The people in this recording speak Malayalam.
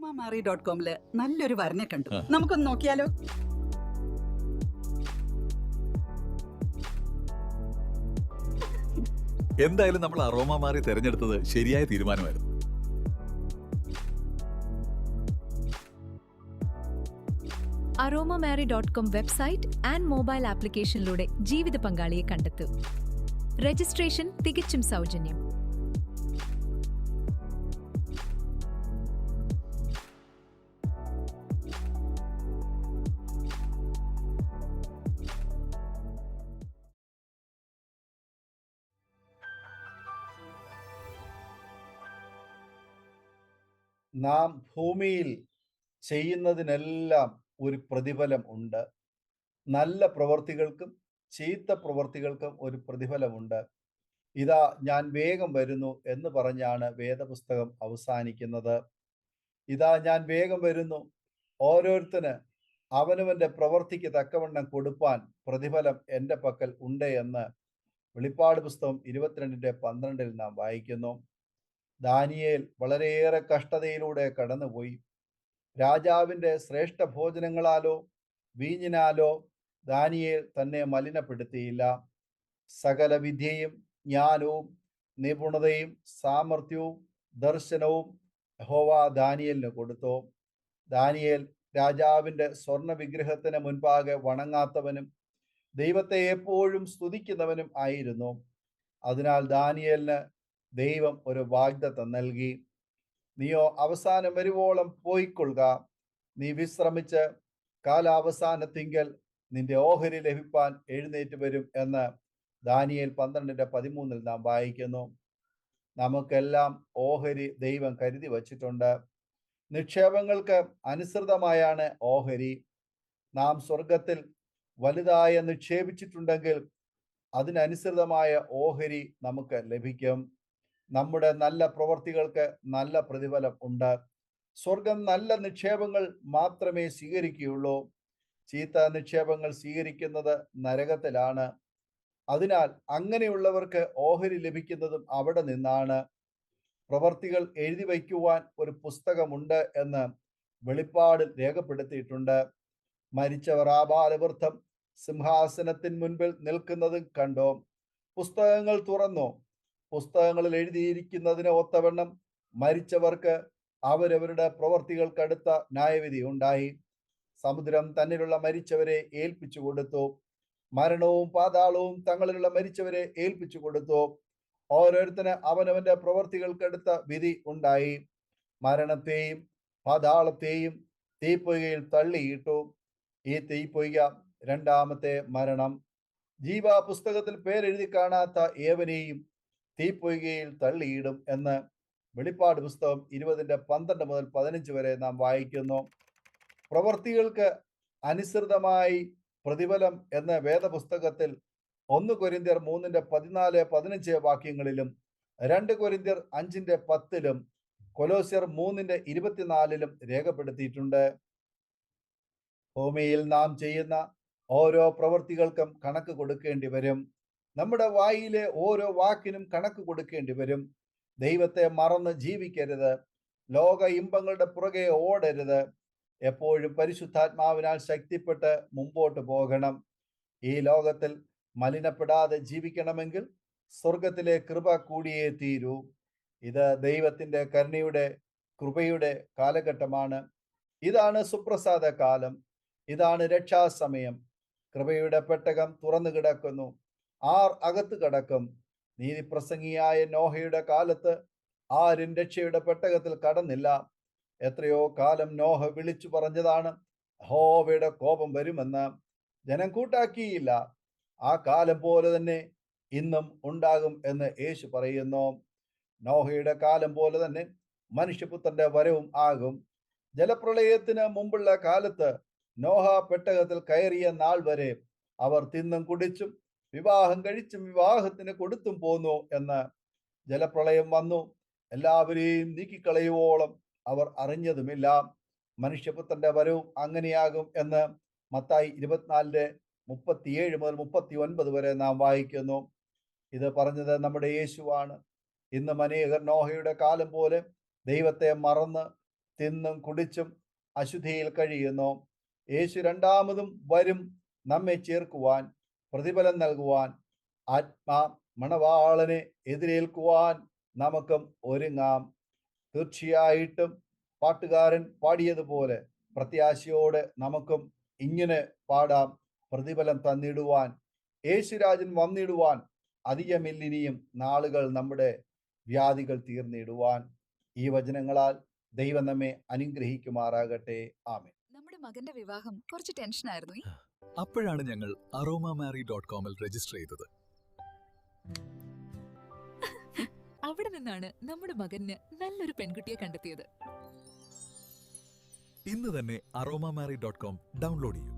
aromamari.com നല്ലൊരു വരനെ കണ്ടു. നമുക്കൊന്ന് നോക്കിയാലോ? എന്തായാലും നമ്മൾ അറോമ മാറി തെരഞ്ഞെടുത്തത് ശരിയായ തീരുമാനമായിരുന്നു. aromamary.com വെബ്സൈറ്റ് ആൻഡ് മൊബൈൽ ആപ്ലിക്കേഷനിലൂടെ ജീവിത പങ്കാളിയെ കണ്ടെത്തൂ. രജിസ്ട്രേഷൻ തികച്ചും സൗജന്യം. നാം ഭൂമിയിൽ ചെയ്യുന്നതിനെല്ലാം ഒരു പ്രതിഫലം ഉണ്ട്. നല്ല പ്രവർത്തികൾക്കും ചീത്ത പ്രവർത്തികൾക്കും ഒരു പ്രതിഫലമുണ്ട്. ഇതാ ഞാൻ വേഗം വരുന്നു എന്ന് പറഞ്ഞാണ് വേദപുസ്തകം അവസാനിക്കുന്നത്. ഇതാ ഞാൻ വേഗം വരുന്നു, ഓരോരുത്തന് അവനവന്റെ പ്രവർത്തിക്ക് തക്കവണ്ണം കൊടുപ്പാൻ പ്രതിഫലം എൻ്റെ പക്കൽ ഉണ്ട് എന്ന് വെളിപ്പാട് പുസ്തകം 22:12 നാം വായിക്കുന്നു. ദാനിയേൽ വളരെയേറെ കഷ്ടതയിലൂടെ കടന്നുപോയി. രാജാവിൻ്റെ ശ്രേഷ്ഠ ഭോജനങ്ങളാലോ വീഞ്ഞിനാലോ ദാനിയേൽ തന്നെ മലിനപ്പെടുത്തിയില്ല. സകല വിദ്യയും ജ്ഞാനവും നിപുണതയും സാമർഥ്യവും ദർശനവും യഹോവ ദാനിയേലിന് കൊടുത്തു. ദാനിയേൽ രാജാവിൻ്റെ സ്വർണ്ണ വിഗ്രഹത്തിന് മുൻപാകെ വണങ്ങാത്തവനും ദൈവത്തെ എപ്പോഴും സ്തുതിക്കുന്നവനും ആയിരുന്നു. അതിനാൽ ദാനിയേലിന് ദൈവം ഒരു വാഗ്ദത്തം നൽകി. നീയോ അവസാനം വരുവോളം പോയിക്കൊള്ളുക, നീ വിശ്രമിച്ച് കാലാവസാനത്തിങ്കൽ നിന്റെ ഓഹരി ലഭിപ്പാൻ എഴുന്നേറ്റ് വരും എന്ന് ദാനിയേൽ 12:13 നാം വായിക്കുന്നു. നമുക്കെല്ലാം ഓഹരി ദൈവം കരുതി വച്ചിട്ടുണ്ട്. നിക്ഷേപങ്ങൾക്ക് അനുസൃതമായാണ് ഓഹരി. നാം സ്വർഗത്തിൽ വലുതായ നിക്ഷേപിച്ചിട്ടുണ്ടെങ്കിൽ അതിനനുസൃതമായ ഓഹരി നമുക്ക് ലഭിക്കും. നമ്മുടെ നല്ല പ്രവർത്തികൾക്ക് നല്ല പ്രതിഫലം ഉണ്ട്. സ്വർഗം നല്ല നിക്ഷേപങ്ങൾ മാത്രമേ സ്വീകരിക്കുകയുള്ളൂ. ചീത്ത നിക്ഷേപങ്ങൾ സ്വീകരിക്കുന്നത് നരകത്തിലാണ്. അതിനാൽ അങ്ങനെയുള്ളവർക്ക് ഓഹരി ലഭിക്കുന്നതും അവിടെ നിന്നാണ്. പ്രവർത്തികൾ എഴുതി വയ്ക്കുവാൻ ഒരു പുസ്തകമുണ്ട് എന്ന് വെളിപ്പാടിൽ രേഖപ്പെടുത്തിയിട്ടുണ്ട്. മരിച്ചവർ ആബാലവൃദ്ധം സിംഹാസനത്തിന് മുൻപിൽ നിൽക്കുന്നതും കണ്ടോ. പുസ്തകങ്ങൾ തുറന്നു. പുസ്തകങ്ങളിൽ എഴുതിയിരിക്കുന്നതിന് ഒത്തവണ്ണം മരിച്ചവർക്ക് അവരവരുടെ പ്രവർത്തികൾക്കടുത്ത ന്യായവിധി ഉണ്ടായി. സമുദ്രം തന്നിലുള്ള മരിച്ചവരെ ഏൽപ്പിച്ചു കൊടുത്തു. മരണവും പാതാളവും തങ്ങളിലുള്ള മരിച്ചവരെ ഏൽപ്പിച്ചു കൊടുത്തു. ഓരോരുത്തന് അവനവന്റെ പ്രവർത്തികൾക്കടുത്ത വിധി ഉണ്ടായി. മരണത്തെയും പാതാളത്തെയും തീപ്പൊയ്കയിൽ തള്ളിയിട്ടു. ഈ തീപ്പൊയ്ക രണ്ടാമത്തെ മരണം. ജീവപുസ്തകത്തിൽ പേരെഴുതി കാണാത്ത ഏവനെയും തീപ്പൊയ്കയിൽ തള്ളിയിടും എന്ന് വെളിപ്പാട് പുസ്തകം 20:12 മുതൽ 15 വരെ നാം വായിക്കുന്നു. പ്രവർത്തികൾക്ക് അനുസൃതമായി പ്രതിഫലം എന്ന വേദപുസ്തകത്തിൽ 1 കൊരിന്ത്യർ 3:14-15 വാക്യങ്ങളിലും 2 കൊരിന്ത്യർ 5:10 കൊലോസ്യർ 3:24 രേഖപ്പെടുത്തിയിട്ടുണ്ട്. ഭൂമിയിൽ നാം ചെയ്യുന്ന ഓരോ പ്രവർത്തികൾക്കും കണക്ക് കൊടുക്കേണ്ടി വരും. നമ്മുടെ വായിലെ ഓരോ വാക്കിനും കണക്ക് കൊടുക്കേണ്ടി വരും. ദൈവത്തെ മറന്ന് ജീവിക്കരുത്. ലോക ഇമ്പങ്ങളുടെ പുറകെ ഓടരുത്. എപ്പോഴും പരിശുദ്ധാത്മാവിനാൽ ശക്തിപ്പെട്ട് മുമ്പോട്ട് പോകണം. ഈ ലോകത്തിൽ മലിനപ്പെടാതെ ജീവിക്കണമെങ്കിൽ സ്വർഗത്തിലെ കൃപ കൂടിയേ തീരൂ. ഇത് ദൈവത്തിൻ്റെ കരുണയുടെ കൃപയുടെ കാലഘട്ടമാണ്. ഇതാണ് സുപ്രസാദ കാലം. ഇതാണ് രക്ഷാസമയം. കൃപയുടെ പെട്ടകം തുറന്നു കിടക്കുന്നു. ആർ അകത്ത് കടക്കും? നീതിപ്രസംഗിയായ നോഹയുടെ കാലത്ത് ആരും രക്ഷയുടെ പെട്ടകത്തിൽ കടന്നില്ല. എത്രയോ കാലം നോഹ വിളിച്ചു പറഞ്ഞതാണ് യഹോവയുടെ കോപം വരുമെന്ന്. ജനം കൂട്ടാക്കിയില്ല. ആ കാലം പോലെ തന്നെ ഇന്നും ഉണ്ടാകും എന്ന് യേശു പറയുന്നു. നോഹയുടെ കാലം പോലെ തന്നെ മനുഷ്യപുത്രന്റെ വരവും ആകും. ജലപ്രളയത്തിന് മുമ്പുള്ള കാലത്ത് നോഹ പെട്ടകത്തിൽ കയറിയ നാൾ വരെ അവർ തിന്നും കുടിച്ചും വിവാഹം കഴിച്ചും വിവാഹത്തിന് കൊടുത്തും പോന്നു എന്ന്. ജലപ്രളയം വന്നു, എല്ലാവരെയും നീക്കിക്കളയുവോളം അവർ അറിഞ്ഞതുമില്ല. മനുഷ്യപുത്രന്റെ വരവും അങ്ങനെയാകും എന്ന് മത്തായി 24:37 മുതൽ 39 വരെ നാം വായിക്കുന്നു. ഇത് പറഞ്ഞത് നമ്മുടെ യേശുവാണ്. ഇന്നും അനേകർ നോഹയുടെ കാലം പോലെ ദൈവത്തെ മറന്ന് തിന്നും കുടിച്ചും അശുദ്ധിയിൽ കഴിയുന്നു. യേശു രണ്ടാമതും വരും, നമ്മെ ചേർക്കുവാൻ, പ്രതിഫലം നൽകുവാൻ. ആത്മാ മണവാളനെ എതിരേൽക്കുവാൻ നമുക്കും ഒരുങ്ങാം. തീർച്ചയായിട്ടും പാട്ടുകാരൻ പാടിയതുപോലെ പ്രത്യാശയോടെ നമുക്കും ഇങ്ങനെ പാടാം: പ്രതിഫലം തന്നിടുവാൻ യേശുരാജൻ വന്നിടുവാൻ, അധികമില്ലിനിയും നാളുകൾ നമ്മുടെ വ്യാധികൾ തീർന്നിടുവാൻ. ഈ വചനങ്ങളാൽ ദൈവം നമ്മെ അനുഗ്രഹിക്കുമാറാകട്ടെ. ആമേൻ. നമ്മുടെ മകന്റെ വിവാഹം കുറച്ച് ടെൻഷനായിരുന്നു. അപ്പോഴാണ് ഞങ്ങൾ aromamary.com രജിസ്റ്റർ ചെയ്തത്. അവിടെ നിന്നാണ് നമ്മുടെ മകന് നല്ലൊരു പെൺകുട്ടിയെ കണ്ടെത്തിയത്. ഇന്ന് തന്നെ aromamary.com ഡൗൺലോഡ് ചെയ്യൂ.